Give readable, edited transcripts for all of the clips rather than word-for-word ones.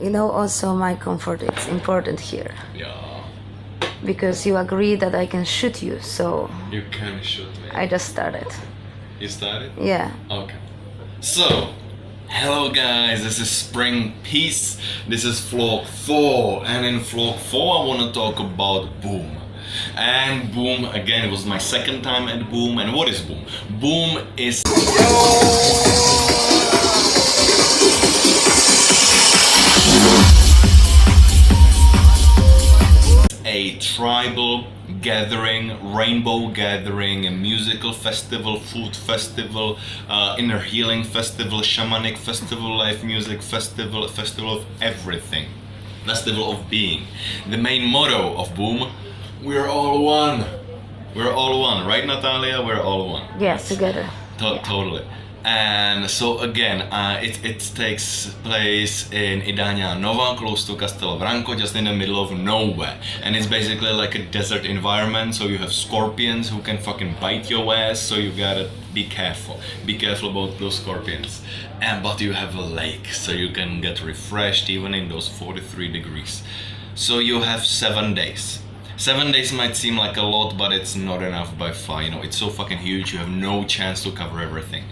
You know, also my comfort is important here. Yeah. Because you agree that I can shoot you, so... You can shoot me. I just started. You started? Yeah. Okay. So, hello guys, this is Springpeace. This is vlog 4, and in vlog 4 I want to talk about Boom. And Boom, again, it was my second time at Boom. And what is Boom? Boom is... a tribal gathering, rainbow gathering, a musical festival, food festival, inner healing festival, shamanic festival, life music festival, festival of everything, festival of being. The main motto of Boom: we're all one. We're all one, right, Natalia? We're all one. Yes, together. Totally. And so again, it takes place in Idania Nova, close to Castel Branco, just in the middle of nowhere. And it's basically like a desert environment, so you have scorpions who can fucking bite your ass, so you gotta be careful. Be careful about those scorpions. But you have a lake, so you can get refreshed even in those 43 degrees. So you have 7 days. 7 days might seem like a lot, but it's not enough by far. You know, it's so fucking huge, you have no chance to cover everything.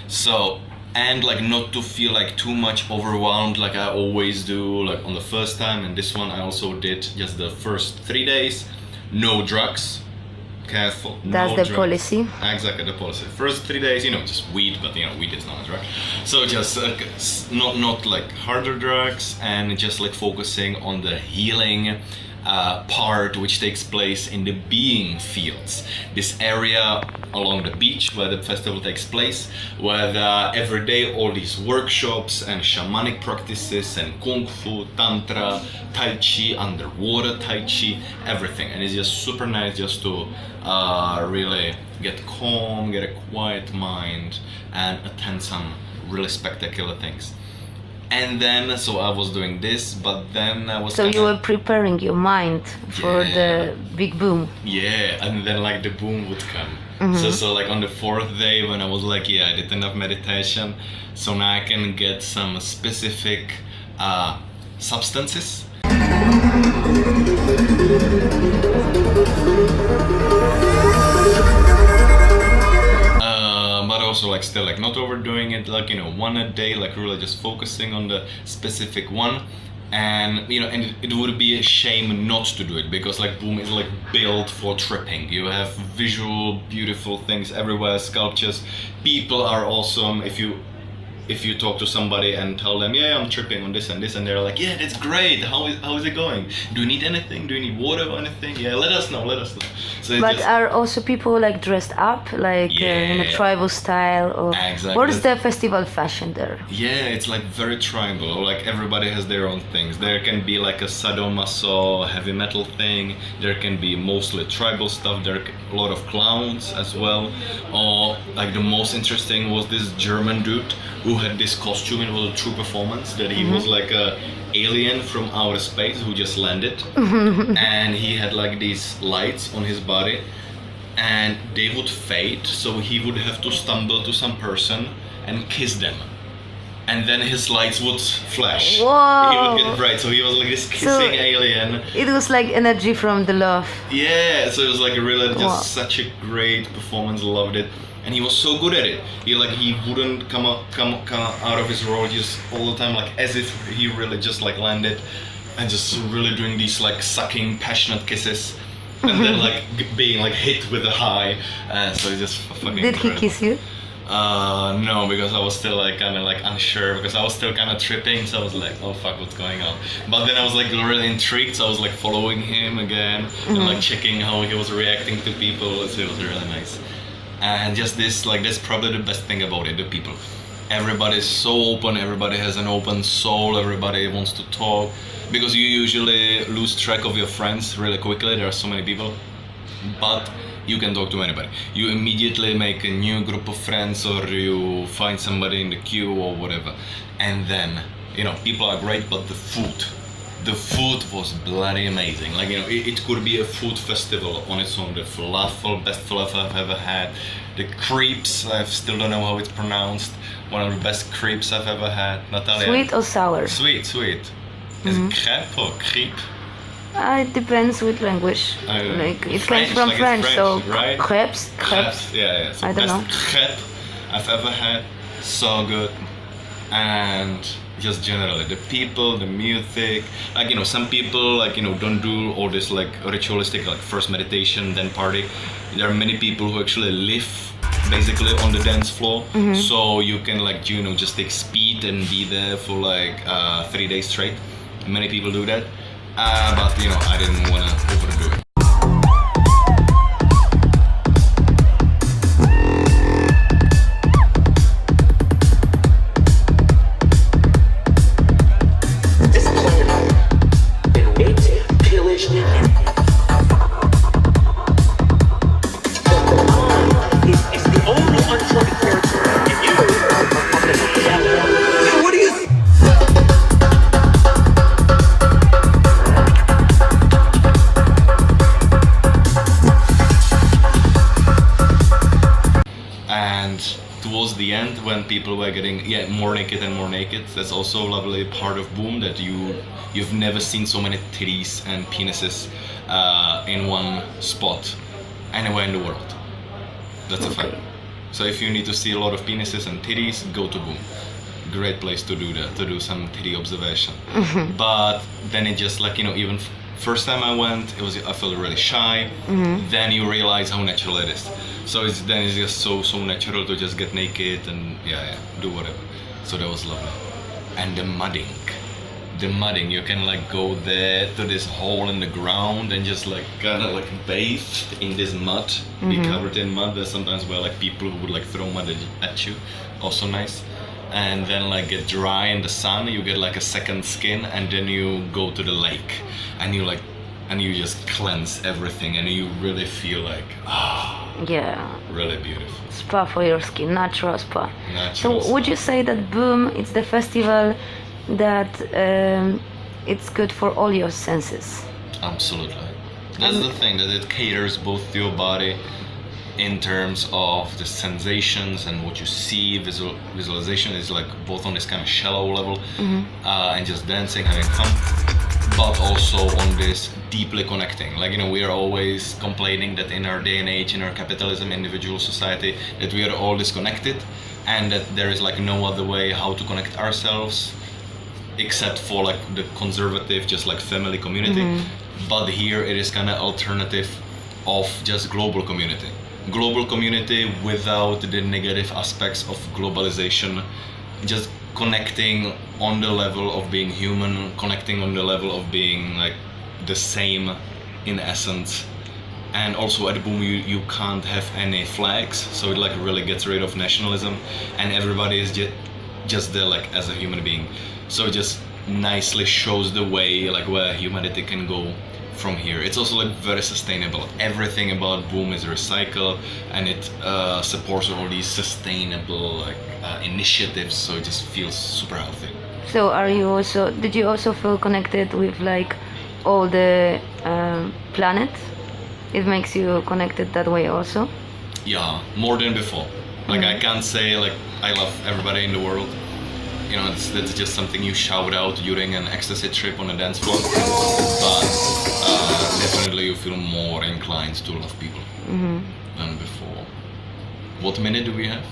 So, and like not to feel like too much overwhelmed like I always do, like on the first time, and this one I also did just the first 3 days. No drugs. Careful. That's no the drugs. policy. Exactly, the policy. First 3 days, you know, just weed, but you know, weed is not a drug. So just not like harder drugs, and just like focusing on the healing part, which takes place in the being fields, this area along the beach where the festival takes place, where every day all these workshops and shamanic practices and kung fu, tantra, tai chi, underwater tai chi, everything. And it's just super nice just to really get calm, get a quiet mind, and attend some really spectacular things. And then, so I was doing this, but then I was So you were preparing your mind for the big boom. Yeah, and then like the boom would come. So like on the 4th day when I was like, yeah, I did enough meditation, so now I can get some specific substances. But also like still like not overdoing it, like, you know, one a day, like really just focusing on the specific one. And you know, and it would be a shame not to do it, because like Boom is like built for tripping. You have visual beautiful things everywhere, sculptures, people are awesome. If you talk to somebody and tell them, yeah, I'm tripping on this and this, and they're like, yeah, that's great, how is it going? Do you need anything? Do you need water or anything? Yeah, let us know. So But are also people like dressed up, like in a tribal style? Or exactly. What is the festival fashion there? Yeah, it's like very tribal, like everybody has their own things. There can be like a sadomaso, heavy metal thing, there can be mostly tribal stuff, there are a lot of clowns as well. Or like the most interesting was this German dude who had this costume. It was a true performance, that he was like a alien from outer space who just landed. And he had like these lights on his body, and they would fade, so he would have to stumble to some person and kiss them, and then his lights would flash. Whoa. He would get bright, so he was like this kissing alien. It was like energy from the love. Yeah, so it was like really just such a great performance, loved it. And he was so good at it. He wouldn't come out of his role just all the time, like as if he really just like landed, and just really doing these like sucking passionate kisses, and then like being like hit with a high. So it's just fucking Did he kiss you? No, because I was still like kind of like unsure, because I was still kind of tripping, so I was like, oh fuck, what's going on? But then I was like really intrigued, so I was like following him again and like checking how he was reacting to people. So it was really nice. And just this, like, that's probably the best thing about it, the people. Everybody's so open, everybody has an open soul, everybody wants to talk. Because you usually lose track of your friends really quickly, there are so many people. But you can talk to anybody. You immediately make a new group of friends, or you find somebody in the queue or whatever. And then, you know, people are great, but the food was bloody amazing. Like, you know, it could be a food festival on its own. The falafel, best falafel I've ever had. The crepes, I still don't know how it's pronounced. One of the best crepes I've ever had. Natalia. Sweet or sour? Sweet. Is it crepe or crepe? It depends with language. Like it comes from like French, so right? crepes. Yeah. So I don't know. crepe I've ever had. So good. And just generally the people, the music, like some people don't do all this like ritualistic like first meditation then party. There are many people who actually live basically on the dance floor, so you can just take speed and be there for like 3 days straight. Many people do that, but I didn't want to overdo it. Towards the end, when people were getting more naked and more naked, that's also a lovely part of Boom, that you've never seen so many titties and penises in one spot anywhere in the world. That's a fact. So if you need to see a lot of penises and titties, go to Boom. Great place to do that, to do some titty observation. But then it just even first time I went, I felt really shy. Then you realize how natural it is. So it's just so natural to just get naked and do whatever. So that was lovely. And the mudding, you can go there to this hole in the ground and just kind of bathe in this mud, be covered in mud. There's sometimes where people who would throw mud at you, also nice. And then get dry in the sun, you get a second skin, and then you go to the lake and you just cleanse everything, and you really feel really beautiful. Spa for your skin, natural spa. Natural so would you say that Boom, it's the festival that it's good for all your senses? Absolutely. That's the thing, that it caters both to your body in terms of the sensations and what you see. Visualization is both on this kind of shallow level and just dancing, having fun, but also on this deeply connecting. We are always complaining that in our day and age, in our capitalism, individual society, that we are all disconnected, and that there is no other way how to connect ourselves except for the conservative, just family community. But here it is kind of alternative of just global community without the negative aspects of globalization, just connecting on the level of being human, connecting on the level of being the same in essence. And also at Boom you can't have any flags, so it really gets rid of nationalism, and everybody is just there as a human being. So it just nicely shows the way where humanity can go from here. It's also very sustainable. Everything about Boom is recycled, and it supports all these sustainable initiatives, so it just feels super healthy. So did you also feel connected with all the planet? It makes you connected that way also? Yeah, more than before. I can't say I love everybody in the world. That's just something you shout out during an ecstasy trip on a dance floor. But definitely you feel more inclined to love people than before. What minute do we have?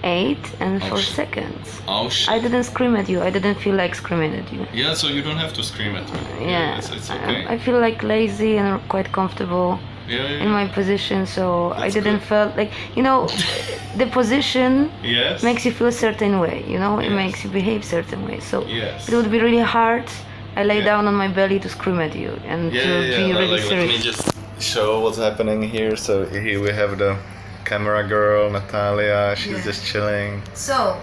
8 and 4 seconds. Oh shit. I didn't scream at you. I didn't feel like screaming at you. Yeah, so you don't have to scream at me. Yeah, it's okay. I feel lazy and quite comfortable in my position, so That's I didn't good. feel the position Yes. makes you feel a certain way, it makes you behave certain way. So Yes. it would be really hard. I lay down on my belly to scream at you and to be really serious. Let me just show what's happening here. So here we have the camera girl, Natalia. She's just chilling. So,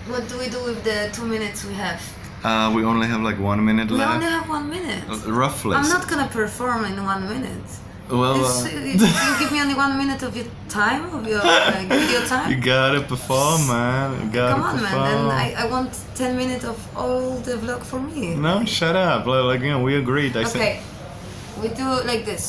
what do we do with the 2 minutes we have? We only have 1 minute We left. only have 1 minute. Roughly. I'm not gonna perform in 1 minute. Well, you give me only 1 minute of your time, of your video time. you gotta perform, man. You gotta Come on, perform. man. Then I want 10 minutes of all the vlog for me. No, shut up. We agreed. I said. Okay, we do like this.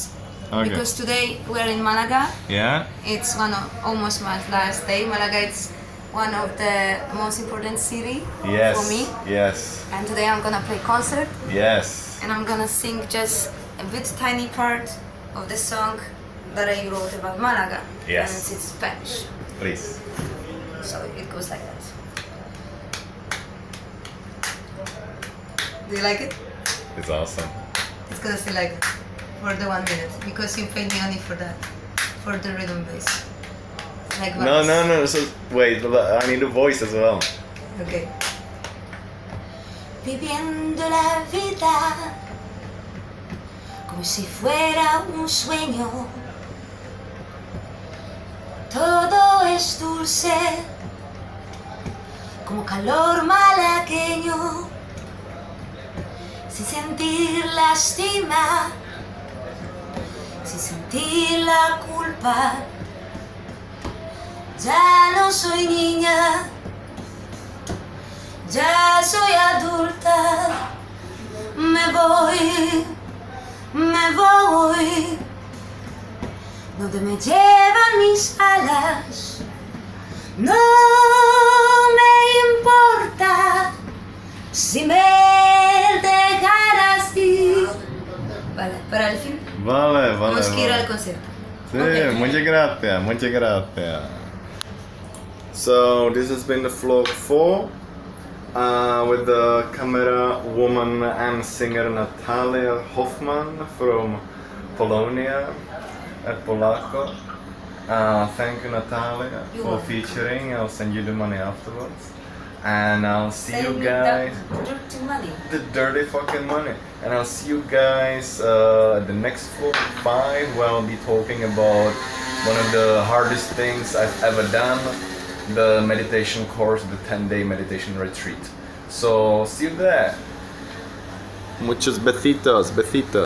Okay. Because today we're in Malaga. Yeah. It's almost my last day. Malaga, it's one of the most important city Yes. for me. Yes. And today I'm gonna play concert, Yes. and I'm gonna sing just a bit tiny part of the song that I wrote about Malaga. Yes. And it's in Spanish. Please. So it goes like that. Do you like it? It's awesome. It's gonna stay like that for the 1 minute because you paid me only for that, for the rhythm bass. Like No, vals. no, no. So wait, I need a voice as well. Okay. Viviendo la vida como si fuera un sueño. Todo es dulce como calor malagueño. Sin sentir lástima, sin sentir la culpa. Ya no soy niña, ya soy adulta. Me voy, donde me llevan mis alas. No me importa si me dejaras ir. Vale, para el fin Vale, vale. tenemos que ir vale. al concierto. Sí, Okay. muchas gracias, muchas gracias. So this has been the vlog 4 with the camera woman and singer Natalia Hoffman from Polonia at Polako. Thank you, Natalia, You're for welcome. featuring. I'll send you the money afterwards. And I'll see you Send me guys. that dirty money. The dirty fucking money. And I'll see you guys at the next vlog 5 where I'll be talking about one of the hardest things I've ever done, the meditation course, the 10-day meditation retreat. So see you there. Muchos besitos, besitos.